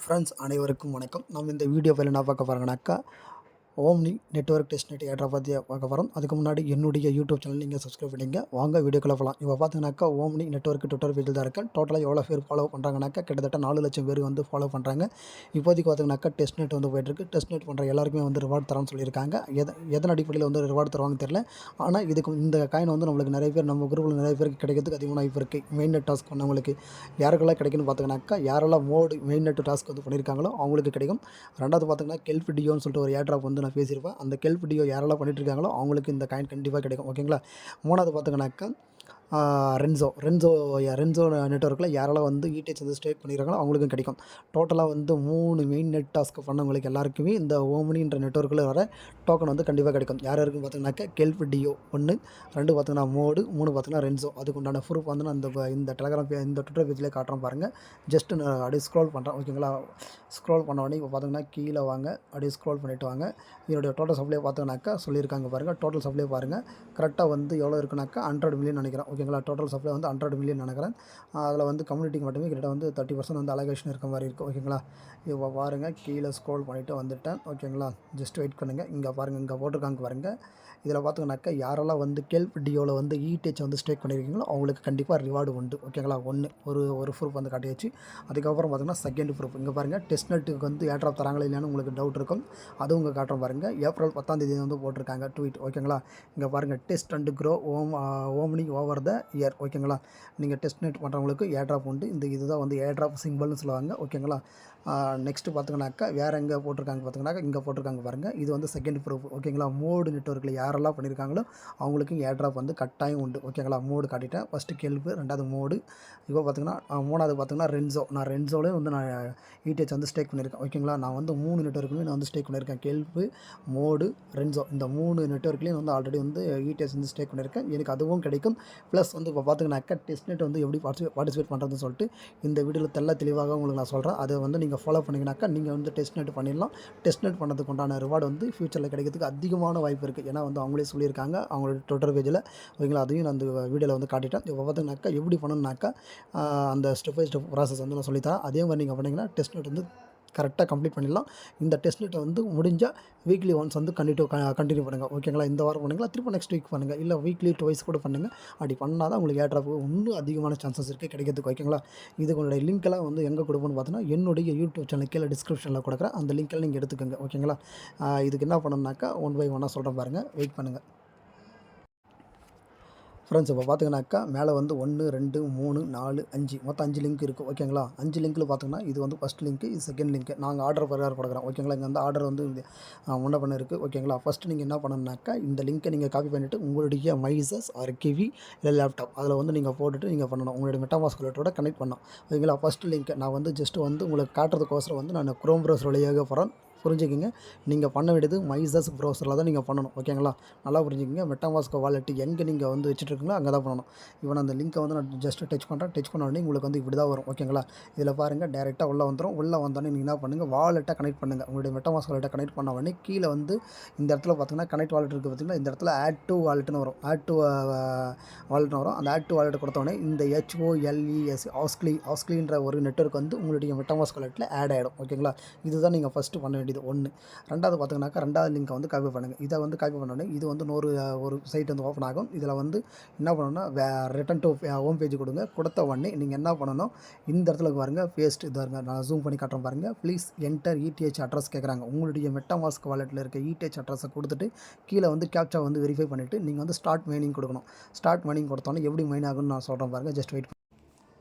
Friends அனைவருக்கும் வணக்கம். நம்ம இந்த வீடியோ ஃபைல் என்ன பார்க்க போகிறோங்கனாக்கா, ஓம்னி நெட்வொர்க் டெஸ்ட்நெட் ஏட்ரா பற்றி பார்க்க போகிறோம். அதுக்கு முன்னாடி என்னுடைய யூடியூப் சேனல் நீங்கள் சப்ஸ்கிரைப் பண்ணிங்க. வாங்க வீடியோக்குள்ள போகலாம். இப்போ பார்த்தீங்கன்னாக்கா ஓம்னி நெட்வொர்க் ட்விட்டர் பேஜில் தான் இருக்கேன். டோட்டலாக எவ்வளோ பேர் ஃபாலோ பண்ணுறாங்கனாக்கா, கிட்டத்தட்ட 4 லட்சம் பேர் வந்து ஃபாலோ பண்ணுறாங்க. இப்போதைக்கு பார்த்தீங்கன்னாக்கா டெஸ்ட்நெட் வந்து போயிட்டுருக்கு. டெஸ்ட்நெட் பண்ணுற எல்லாருக்குமே வந்து ரிவார்டு தரோன்னு சொல்லியிருக்காங்க. எதன் அடிப்படையில் வந்து ரிவார்டு தருவாங்கன்னு தெரியல. ஆனால் இதுக்கு இந்த காயின் வந்து நம்மளுக்கு நிறைய பேர் நம்ம குரூப்பில் நிறைய பேருக்கு கிடைக்கிறதுக்கு அதிகமான வாய்ப்பு இருக்குது. மெயின் நெட் டாஸ்க் பண்ணவங்களுக்கு யாருக்கெல்லாம் கிடைக்குன்னு பார்த்தீங்கன்னாக்கா, யாரெல்லாம் மெயின் நெட் டாஸ்க் வந்து பண்ணியிருக்காங்களோ அவங்களுக்கு கிடைக்கும். ரெண்டாவது பார்த்தீங்கன்னா கெல்ப் டியோன்னு சொல்லிட்டு ஒரு ஏர்ட்ராப் வந்து நான் பேசியிருப்பேன். அந்த கெல்ப் டியோ யாரெல்லாம் பண்ணிட்டு இருக்காங்களோ அவங்களுக்கு இந்த காயின் கண்டிப்பாக கிடைக்கும். ஓகேங்களா. மூணாவது பார்த்தீங்கன்னாக்கா ரென்சோ நெட்வொர்க்கில் யாரெல்லாம் வந்து இடிஹெச் வந்து ஸ்டேக் பண்ணியிருக்காங்களோ அவங்களுக்கும் கிடைக்கும். டோட்டலாக வந்து 3 மெயின் நெட் டாஸ்க் பண்ணவங்களுக்கு எல்லாருக்குமே இந்த ஓம்னின்ற நெட்வொர்க்கில் வர டோக்கன் வந்து கண்டிப்பாக கிடைக்கும். யார் யாருக்குன்னு பார்த்தீங்கன்னாக்கா கெல்ப் டியோ 1, 2 பார்த்தீங்கன்னா மோடு, 3 பார்த்தீங்கன்னா ரென்சோ. அதுக்கு உண்டான ப்ரூஃப் வந்து நான் இந்த டெலகிராம் இந்த ட்விட்டர் பேஜ்லேயே காட்டுறேன் பாருங்கள். ஜஸ்ட்டு நான் அப்படியே ஸ்க்ரோல் பண்ணுறேன். ஓகேங்களா. ஸ்க்ரோல் பண்ண உடனே இப்போ பார்த்தீங்கன்னா கீழே வாங்க, அப்படியே ஸ்க்ரோல் பண்ணிவிட்டு வாங்க. இதனுடைய டோட்டல் சப்ளை பார்த்தீங்கன்னாக்கா சொல்லியிருக்காங்க பாருங்கள். டோட்டல் சப்ளை பாருங்கள். கரெக்டாக வந்து எவ்வளோ இருக்குனாக்கா 100 மில்லியன் நினைக்கிறேன். ஓகேங்களா. டோட்டல் சப்ளை வந்து 100 மில்லியன் நினைக்கிறேன். அதில் வந்து கம்யூனிட்டிக்கு மட்டுமே கிட்ட வந்து 30% வந்து அலோகேஷன் இருக்க மாதிரி இருக்குது. ஓகேங்களா. இப்போ பாருங்கள் கீழே ஸ்க்ரோல் பண்ணிவிட்டு வந்துவிட்டேன். ஓகேங்களா. ஜஸ்ட் வெயிட் பண்ணுங்கள். இங்கே பாருங்கள், இங்கே போட்டிருக்காங்க பாருங்கள். இதில் பார்த்தீங்கன்னாக்கா யாரெல்லாம் வந்து கெல்ப் டியோவில் வந்து இடிஹெச் வந்து ஸ்டேக் பண்ணியிருக்கீங்களோ அவங்களுக்கு கண்டிப்பாக ரிவார்டு உண்டு. ஓகேங்களா. ஒரு ப்ரூஃப் வந்து காட்டியாச்சு. அதுக்கப்புறம் பார்த்தீங்கன்னா செகண்ட் ப்ரூஃப் இங்கே பாருங்கள். டெஸ்ட்நெட்டுக்கு வந்து ஏர்ட்ராப் தராங்களா இல்லையான்னு உங்களுக்கு டவுட் இருக்கும். அதுவும் இங்கே காட்டுறோம் பாருங்கள். ஏப்ரல் 10 வந்து போட்டிருக்காங்க ட்வீட். ஓகேங்களா. இங்கே பாருங்கள் test and grow omni over the year. ஓகேங்களா. நீங்கள் டெஸ்ட்நெட் பண்ணுறவங்களுக்கு ஏர்ட்ராப் உண்டு. இதுதான் வந்து ஏர்ட்ராப் சிம்பிள்னு சொல்லுவாங்க. ஓகேங்களா. நெக்ஸ்ட்டு பார்த்தீங்கன்னாக்கா வேறு எங்கே போட்டிருக்காங்க பார்த்தீங்கன்னாக்கா இங்கே போட்டிருக்காங்க பாருங்கள். இது வந்து செகண்ட் ப்ரூஃப். ஓகேங்களா. மோடு நெட்வொர்க்கில் யாரெல்லாம் பண்ணியிருக்காங்களோ அவங்களுக்கு ஏர்ட்ராப் வந்து கட்டாயம் உண்டு. ஓகேங்களா. மோடு காட்டிட்டேன். ஃபஸ்ட்டு கெல்ப்பு, ரெண்டாவது மோடு. இப்போ பார்த்தீங்கன்னா மூணாவது பார்த்தீங்கன்னா ரென்சோ. நான் ரென்சோலேயும் வந்து நான் இடிஹெச் வந்து ஸ்டேக் பண்ணியிருக்கேன். ஓகேங்களா. நான் வந்து 3 நெட்வொர்க்குமே நான் வந்து ஸ்டேக் பண்ணியிருக்கேன். கெல்ப்பு, மோடு, ரென்சோ இந்த 3 நெட்வொர்க்லேயும் வந்து ஆல்ரெடி வந்து இடிஹெச் வந்து ஸ்டேக் பண்ணியிருக்கேன். எனக்கு அதுவும் கிடைக்கும். ப்ளஸ் வந்து இப்போ பார்த்தீங்கன்னாக்கா டெஸ்ட்நெட் வந்து எப்படி பார்ட்டிசிபேட் பண்ணுறதுன்னு சொல்லிட்டு இந்த வீடியோவில் தெளிவாக உங்களுக்கு நான் சொல்கிறேன். அதை வந்து நீங்கள் ஃபாலோ பண்ணிங்கனாக்கா நீங்கள் வந்து டெஸ்ட்நெட் பண்ணிடலாம். டெஸ்ட்நெட் பண்ணதுக்கு உண்டான ரிவார்டு வந்து ஃபியூச்சரில் கிடைக்கிறதுக்கு அதிகமான வாய்ப்பு இருக்குது. ஏன்னா வந்து அவங்களே சொல்லியிருக்காங்க அவங்களோட ட்விட்டர் பேஜில். ஓகேங்களா. அதையும் நான் அந்த வீடியோவில் வந்து காட்டிட்டேன். இப்போ பார்த்தீங்கன்னாக்கா எப்படி பண்ணணுன்னாக்கா அந்த ஸ்டெப் பை ஸ்டெப் ப்ராசஸ் வந்து நான் சொல்லித்தரேன். அதே மாதிரி நீங்கள் பண்ணிங்கன்னா டெஸ்ட்நெட் வந்து கரெக்டாக கம்ப்ளீட் பண்ணிடலாம். இந்த டெஸ்ட்நெட்டை வந்து முடிஞ்சால் வீக்லி ஒன்ஸ் வந்து கண்டினியூ பண்ணுங்கள். ஓகேங்களா. இந்த வாரம் பண்ணுங்களா, திரும்ப நெக்ஸ்ட் வீக் பண்ணுங்கள். இல்லை வீக்லி ட்வைஸ் கூட பண்ணுங்கள். அப்படி பண்ணால் தான் உங்களுக்கு ஏர்ட்ராப் இன்னும் அதிகமான சான்சஸ் இருக்குது கிடைக்கிறதுக்கு. ஓகேங்களா. இதுங்களுடைய லிங்க்கெல்லாம் வந்து எங்கே கொடுப்போன்னு பார்த்தீங்கன்னா என்னுடைய யூடியூப் சேனல் கீழே டிஸ்கிரிப்ஷனில் கொடுக்குறேன். அந்த லிங்க்கில் நீங்கள் எடுத்துக்கோங்க. ஓகேங்களா. இதுக்கு என்ன பண்ணணுன்னாக்கா ஒன் பை ஒன்னாக சொல்கிறேன் பாருங்கள். வெயிட் பண்ணுங்கள். ஃப்ரெண்ட்ஸ் இப்போ பார்த்தீங்கன்னாக்கா மேலே வந்து 1, 2, 3, 4, 5 மொத்தம் 5 லிங்க் இருக்குது. ஓகேங்களா. 5 லிங்க்கில் பார்த்தீங்கன்னா இது வந்து ஃபஸ்ட் லிங்க்கு, இது செகண்ட் லிங்க்கு. நாங்கள் ஆர்டர் பிரகாரம் கொடுக்குறோம். ஓகேங்களா. இங்கே வந்து ஆர்டர் வந்து முன்ன பண்ண இருக்குது. ஓகேங்களா. ஃபஸ்ட்டு நீங்கள் என்ன பண்ணணுன்னாக்கா இந்த லிங்க்கை நீங்கள் காப்பி பண்ணிவிட்டு உங்களுடைய மைசஸ் ஆர் கிவி இல்லை லேப்டாப் அதில் வந்து நீங்கள் போட்டுட்டு நீங்கள் பண்ணணும். உங்களுடைய மெட்டாமாஸ்க் வாலெட்டோட கனெக்ட் பண்ணணும். ஓகேங்களா. ஃபஸ்ட்டு லிங்க்கை நான் வந்து ஜஸ்ட்டு வந்து உங்களுக்கு காட்டுறதுக்கோசரம் வந்து நான் குரோம் ப்ரௌசர் வழியாக போகிறேன். புரிஞ்சுக்கிங்க. நீங்கள் பண்ண வேண்டியது மைசஸ் ப்ரௌசரில் தான் நீங்கள் பண்ணணும். ஓகேங்களா. நல்லா புரிஞ்சுக்கிங்க. மெட்டாமாஸ்க் வாலெட் எங்கே நீங்கள் வந்து வச்சுட்ருக்கீங்களோ அங்கே தான் பண்ணணும். இப்போ நான் அந்த லிங்க்கை வந்து நான் ஜஸ்ட்டு டச் பண்ணுறேன். டச் பண்ண உடனே உங்களுக்கு வந்து இப்படி தான் வரும். ஓகேங்களா. இதில் பாருங்கள் டேரெக்டாக உள்ளே வந்துடும். உள்ளே வந்தோடனே நீங்கள் என்ன பண்ணுங்கள், வாலெட்டை கனெக்ட் பண்ணுங்கள். உங்களுடைய மெட்டாமாஸ்க் வாலெட்டை கனெக்ட் பண்ண உடனே கீழே வந்து இந்த இடத்துல பார்த்தீங்கன்னா கனெக்ட் வாலெட் இருக்குது பார்த்தீங்கன்னா, இந்த இடத்துல ஆட் டு வாலெட்னு வரும். வாலெட்னு வரும். அந்த ஆட் டு வாலெட் கொடுத்த உடனே இந்த HOLES ஆஸ்க்லின்ற ஒரு நெட்வொர்க் வந்து உங்களுடைய மெட்டாமாஸ்க் வாலெட்டில் ஆட் ஆகிடும். ஓகேங்களா. இதுதான் நீங்கள் ஃபஸ்ட்டு பண்ண வேண்டியது 1. ரெண்டாவது பார்த்தீங்கன்னாக்கா ரெண்டாவது லிங்க்கை வந்து காப்பி பண்ணுங்கள். இதை வந்து காப்பி பண்ணோடனே இது வந்து ஒரு சைட் வந்து ஓப்பன் ஆகும். இதில் வந்து என்ன பண்ணணும்னா ரிட்டன் டு ஹோம் பேஜ் கொடுங்க. கொடுத்த உடனே நீங்கள் என்ன பண்ணணும், இந்த இடத்துல பாருங்கள் பேஸ்ட் இதாக இருங்க. நான் ஜூம் பண்ணி காட்டுறேன் பாருங்கள். ப்ளீஸ் என்டர் இடிஹெச் அட்ரஸ் கேட்குறாங்க. உங்களுடைய மெட்டாமாஸ்க் வாலெட்டில் இருக்க இடிஹெச் அட்ரஸை கொடுத்துட்டு கீழே வந்து கேப்சா வந்து வெரிஃபை பண்ணிவிட்டு நீங்கள் வந்து ஸ்டார்ட் மைனிங் கொடுக்கணும். ஸ்டார்ட் மைனிங் கொடுத்தோன்னே எப்படி மைன் ஆகும்னு நான் சொல்கிறேன் பாருங்கள். Just wait.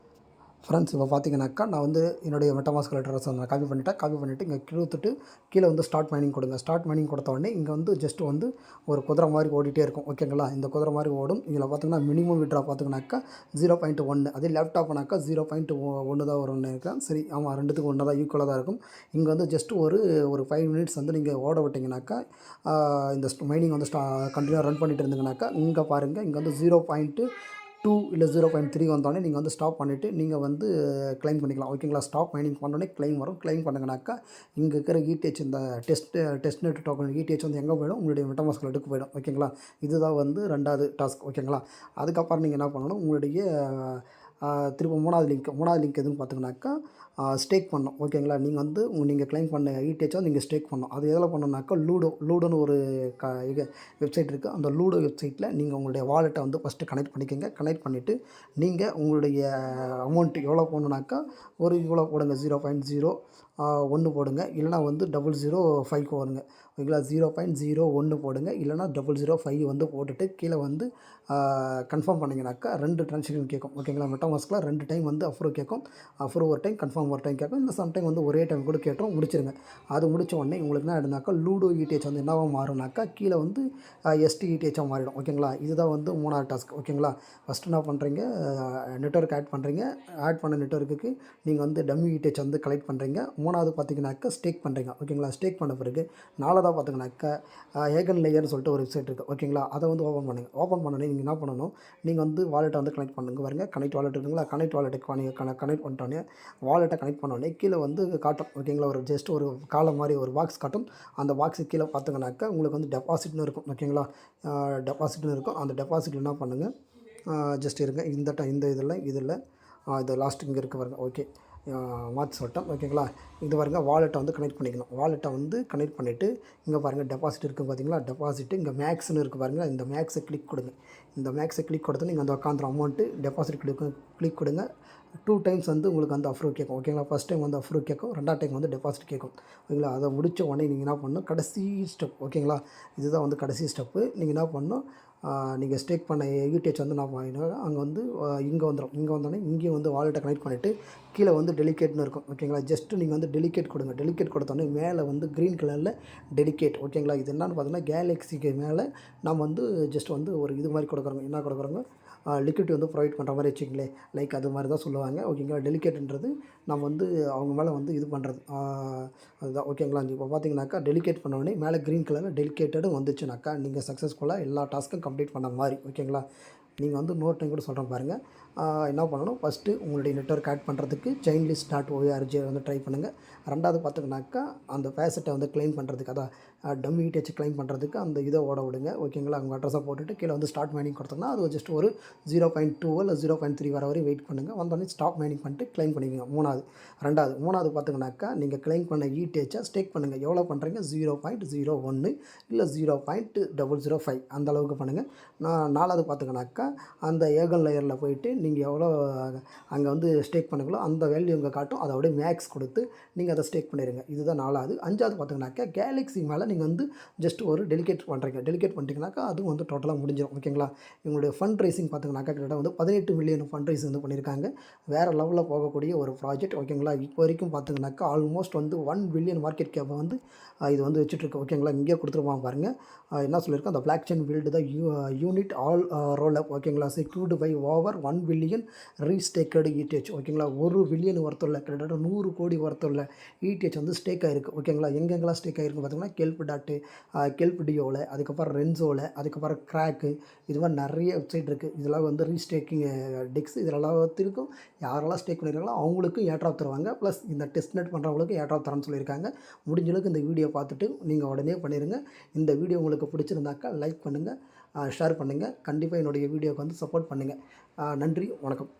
ஃப்ரெண்ட்ஸ் இப்போ பார்த்தீங்கன்னாக்கா நான் வந்து என்னுடைய மெட்டாமாஸ்க் அட்ரஸ் நான் காப்பி பண்ணிவிட்டு இங்கே கொடுத்துட்டு கீழே வந்து ஸ்டார்ட் மைனிங் கொடுங்க. ஸ்டார்ட் மைனிங் கொடுத்த உடனே இங்கே வந்து ஜஸ்ட் வந்து ஒரு குதிரை மாதிரி ஓடிட்டே இருக்கும். ஓகேங்களா. இந்த குதிரை மாதிரி ஓடும். இதில் பார்த்தீங்கன்னா மினிமம் விட்ரா பார்த்தீங்கன்னாக்கா 0.1. அதே லேப்டாப்னாக்கா 0.1 தான் வரும்னு நினைக்கிறேன். சரி, ஆமாம், ரெண்டுத்துக்கும் ஒன்று தான் ஈக்குவலாக தான் இருக்கும். இங்கே வந்து ஜஸ்ட் ஒரு 5 மினிட்ஸ் வந்து நீங்கள் ஓட விட்டிங்கனாக்கா இந்த மைனிங் வந்து கண்டினியூ ரன் பண்ணிட்டு இருந்தீங்கனாக்கா இங்கே பாருங்கள், இங்கே வந்து 0.2 இல்லை 0.3 வந்தோடனே நீங்கள் வந்து ஸ்டாப் பண்ணிவிட்டு நீங்கள் வந்து கிளைம் பண்ணிக்கலாம். ஓகேங்களா. ஸ்டாப் மைனிங் பண்ணோடனே கிளைம் வரும். கிளைம் பண்ணுங்கனாக்கா இங்கே இருக்கிற இடிஹெச் இந்த டெஸ்ட்நெட் டோக்கன் இடிஹெச் வந்து எங்கே போயிடும், உங்களுடைய மெட்டாமாஸ்க் வாலெட்டுக்கு போயிடும். ஓகேங்களா. இதுதான் வந்து ரெண்டாவது டாஸ்க். ஓகேங்களா. அதுக்கப்புறம் நீங்கள் என்ன பண்ணணும், உங்களுடைய திரும்ப மூணாவது லிங்க் எதுன்னு பார்த்தீங்கன்னாக்கா ஸ்டேக் பண்ணணும். ஓகேங்களா? நீங்கள் கிளைம் பண்ண இடிஹெச்சை நீங்கள் ஸ்டேக் பண்ணணும். அது எதில பண்ணணும்னாக்கா லூடோன்னு ஒரு இது வெப்சைட் இருக்குது. அந்த லூடோ வெப்சைட்டில் நீங்கள் உங்களுடைய வாலெட்டை வந்து ஃபஸ்ட்டு கனெக்ட் பண்ணிக்கங்க. கனெக்ட் பண்ணிவிட்டு நீங்கள் உங்களுடைய அமௌண்ட் எவ்வளோ போடணுனாக்கா, ஒரு இவ்வளோ போடுங்க. 0.0 1 போடுங்க. இல்லைனா வந்து 005 போடுங்க. ஓகேங்களா? 0.01 போடுங்க. இல்லைனா 005 வந்து போட்டுட்டு கீழே வந்து கன்ஃபார்ம் பண்ணிங்கனாக்கா 2 ட்ரான்சாக்ஷன் கேட்கும். ஓகேங்களா? மெட்டாமாஸ்கில் 2 டைம் வந்து அப்ரூவ் கேட்கும். அப்ரூவ் ஒரு டைம், கன்ஃபார்ம் ஒரு டைம் கேட்கும். இல்லை சம்டைம் வந்து ஒரே டைம் கூட கேட்டுரும். முடிச்சிருங்க. அது முடிச்ச உடனே உங்களுக்கு என்ன ஆகிடும்னாக்கா, லூடோ இடிஹெச் வந்து என்னவா மாறும்னாக்கா, கீழே வந்து எஸ்டி இடிஹெச்சா மாறிடும். ஓகேங்களா? இதுதான் வந்து 3வது டாஸ்க். ஓகேங்களா? ஃபஸ்ட்டு என்ன பண்ணுறீங்க, நெட்வொர்க் ஆட் பண்ணுறீங்க. ஆட் பண்ண நெட்வொர்க்குக்கு நீங்கள் வந்து டம்மி இடிஹெச் வந்து கலெக்ட் பண்ணுறீங்க. 3வது பார்த்தீங்கன்னாக்கா ஸ்டேக் பண்ணுறீங்க. ஓகேங்களா? ஸ்டேக் பண்ண பிறகு 4வதா பார்த்தீங்கன்னாக்கா, ஏகன் லேயர்னு சொல்லிட்டு ஒரு வெப்சைட் இருக்குது. ஓகேங்களா? அதை வந்து ஓப்பன் பண்ணுங்கள். ஓப்பன் பண்ணோடனே நீங்கள் என்ன பண்ணணும், நீங்கள் வந்து வாலெட்டை வந்து கனெக்ட் பண்ணுங்க. பாருங்க, கனெக்ட் வாலெட் இருக்குங்களா? கனெக்ட் வாலெட்டுக்கு நீங்கள் கனெக்ட் பண்ணிட்டோன்னே, வாலெட்டை கனெக்ட் பண்ணோடனே கீழே வந்து காட்டும். ஓகேங்களா? ஒரு ஜஸ்ட் ஒரு காலம் மாதிரி ஒரு பாக்ஸ் காட்டும். அந்த பாக்ஸுக்கு கீழே பார்த்தீங்கன்னாக்கா உங்களுக்கு வந்து டெபாசிட்னு இருக்கும். ஓகேங்களா? டெபாசிட்னு இருக்கும். அந்த டெபாசிட்டில் என்ன பண்ணுங்கள், ஜஸ்ட் இருங்க. இந்த இதில் இது லாஸ்ட் இங்கே இருக்குது பாருங்க. ஓகே, மாற்றி சொல்லிட்டேன். ஓகேங்களா? இது பாருங்க, வாலெட்டை வந்து கனெக்ட் பண்ணிக்கணும். வாலெட்டை வந்து கனெக்ட் பண்ணிவிட்டு இங்கே பாருங்கள் டெபாசிட் இருக்குது பார்த்தீங்களா? டெபாசிட்டு இங்கே மேக்ஸ்னு இருக்குது பாருங்கள். இந்த மேக்ஸை கிளிக் கொடுங்க. இந்த மேக்ஸை கிளிக் கொடுத்து நீங்கள் அந்த உட்காந்துற அமௌண்ட்டு டெபாசிட் கிளிக் கொடுங்க. 2 டைம்ஸ் வந்து உங்களுக்கு வந்து அப்ரூவ் கேட்கும். ஓகேங்களா? ஃபஸ்ட் டைம் வந்து அப்ரூவ் கேட்கும். 2வது டைம் வந்து டெபாசிட் கேட்கும். ஓகேங்களா? அதை முடித்த உடனே நீங்கள் என்ன பண்ணணும், கடைசி ஸ்டெப். ஓகேங்களா? இதுதான் வந்து கடைசி ஸ்டெப்பு. நீங்கள் என்ன பண்ணணும், நீங்கள் ஸ்டேக் பண்ண இடிஹெச் வந்து நான் பண்ணிங்கன்னா அங்கே வந்து இங்கே வந்துடும். இங்கே வந்தோடனே இங்கேயும் வந்து வாலெட்டை கனெக்ட் பண்ணிவிட்டு கீழே வந்து டெலிகேட்னு இருக்கும். ஓகேங்களா? ஜஸ்ட்டு நீங்கள் வந்து டெலிகேட் கொடுங்க. டெலிகேட் கொடுத்தோடனே மேலே வந்து க்ரீன் கலரில் டெலிகேட். ஓகேங்களா? இது என்னென்னு பார்த்தீங்கன்னா, கேலக்ஸிக்கு மேலே நம்ம வந்து ஜஸ்ட் வந்து ஒரு இது மாதிரி கொடுக்குறோங்க. என்ன கொடுக்குறோங்க, லிக்விட் வந்து ப்ரொவைட் பண்ணுற மாதிரி வச்சுங்களேன். லைக் அது மாதிரி தான் சொல்லுவாங்க. ஓகேங்களா? டெலிகேட்ன்றது நம்ம வந்து அவங்க மேலே வந்து இது பண்ணுறது, அதுதான். ஓகேங்களா? இப்போ பார்த்தீங்கன்னாக்கா, டெலிகேட் பண்ண உடனே மேலே க்ரீன் கலரில் டெலிகேட்டடும் வந்துச்சுனாக்கா நீங்கள் சக்ஸஸ்ஃபுல்லாக எல்லா டாஸ்க்கும் கம்ப்ளீட் பண்ண மாதிரி. ஓகேங்களா? நீங்கள் வந்து இன்னொரு டைம் கூட சொல்கிறேன் பாருங்கள். என்ன பண்ணணும், ஃபஸ்ட்டு உங்களுடைய நெட்வொர்க் ஆட் பண்ணுறதுக்கு chainlist.org வந்து ட்ரை பண்ணுங்கள். 2வது பார்த்தீங்கன்னாக்கா, அந்த ஃபேசட்டை வந்து கிளைம் பண்ணுறதுக்கு, அதான் டம்மி இடிஹெச் கிளைம் பண்ணுறதுக்கு அந்த இதை ஓட விடுங்க. ஓகேங்களா? உங்கள் அட்ரஸை போட்டுட்டு கீழே வந்து ஸ்டார்ட் மைனிங் கொடுத்தோம்னா அது ஜஸ்ட் ஒரு 0.2 இல்லை 0.3 வர வரையும் வெயிட் பண்ணுங்கள். வந்தோடனே ஸ்டாப் மைனிங் பண்ணிட்டு கிளைம் பண்ணிக்கோங்க. 2வது பார்த்தீங்கன்னாக்கா, நீங்கள் கிளைம் பண்ண இடிஹெச்சை ஸ்டேக் பண்ணுங்கள். எவ்வளோ பண்ணுறீங்க, 0.01 இல்லை 0.005 அந்த அளவுக்கு பண்ணுங்கள். 4வது பார்த்தீங்கன்னாக்கா, அந்த ஏகன் லேயரில் போயிட்டு நீங்கள் எவ்வளோ அங்கே வந்து ஸ்டேக் பண்ணுங்களோ அந்த வேல்யூ இங்கே காட்டும். அதை அப்படியே மேக்ஸ் கொடுத்து நீங்கள் அதை ஸ்டேக் பண்ணிடுங்க. இதுதான் 4வது. 5வது பார்த்தீங்கன்னாக்கா, கேலக்ஸி மேலே நீங்கள் வந்து ஜஸ்ட் ஒரு டெலிகேட் பண்ணுறீங்க. டெலிகேட் பண்ணிட்டீங்கன்னாக்கா அதுவும் வந்து டோட்டலாக முடிஞ்சிடும். ஓகேங்களா? இவங்களுடைய ஃபண்ட் ரைசிங் பார்த்தீங்கன்னாக்கா, கிட்டத்தட்ட வந்து 18 மில்லியன் ஃபண்ட் ரைஸ் வந்து பண்ணியிருக்காங்க. வேறு லெவலில் போகக்கூடிய ஒரு ப்ராஜெக்ட். ஓகேங்களா? இப்போ வரைக்கும் பார்த்தீங்கன்னாக்கா ஆல்மோஸ்ட் வந்து 1 பில்லியன் மார்க்கெட் கேப்பை வந்து இது வந்து வச்சுட்ருக்கு. ஓகேங்களா? இங்கேயே கொடுத்துருப்பாங்க பாருங்கள். என்ன சொல்லியிருக்கோம், அந்த block chain built the unit all roll up. ஓகேங்களா? Secured by over 1 billion restaked ETH. ஓகேங்களா? 1 பில்லியன் ஒர்த்துள்ள, கிட்டத்தட்ட 100 கோடி ஒர்த்துள்ள இடிஹெச் வந்து ஸ்டேக் ஆகிருக்கு. ஓகேங்களா? எங்கெங்கெல்லாம் ஸ்டேக் ஆகிருக்கு பார்த்தீங்கன்னா, கெல்ப் டியோவில், அதுக்கப்புறம் ரென்சோவில், அதுக்கப்புறம் கிராக்கு, இது மாதிரி நிறைய வெப்சைட் இருக்குது. இதெல்லாம் வந்து ரீஸ்டேக்கிங் டெக்ஸ். இதில் எல்லாத்திற்கும் யாரெல்லாம் ஸ்டேக் பண்ணியிருக்காங்களோ அவங்களுக்கும் ஏட்ராப் தருவாங்க. ப்ளஸ் இந்த டெஸ்ட் நெட் பண்ணுறவங்களுக்கு ஏட்ராப் தரேன்னு சொல்லியிருக்காங்க. முடிஞ்ச அளவுக்கு இந்த வீடியோ பார்த்துட்டு நீங்கள் உடனே பண்ணிடுங்க. இந்த வீடியோ உங்களுக்கு பிடிச்சிருந்தாக்கா லைக் பண்ணுங்கள், ஷேர் பண்ணுங்கள். கண்டிப்பாக என்னுடைய வீடியோவுக்கு வந்து சப்போர்ட் பண்ணுங்கள். நன்றி, வணக்கம்.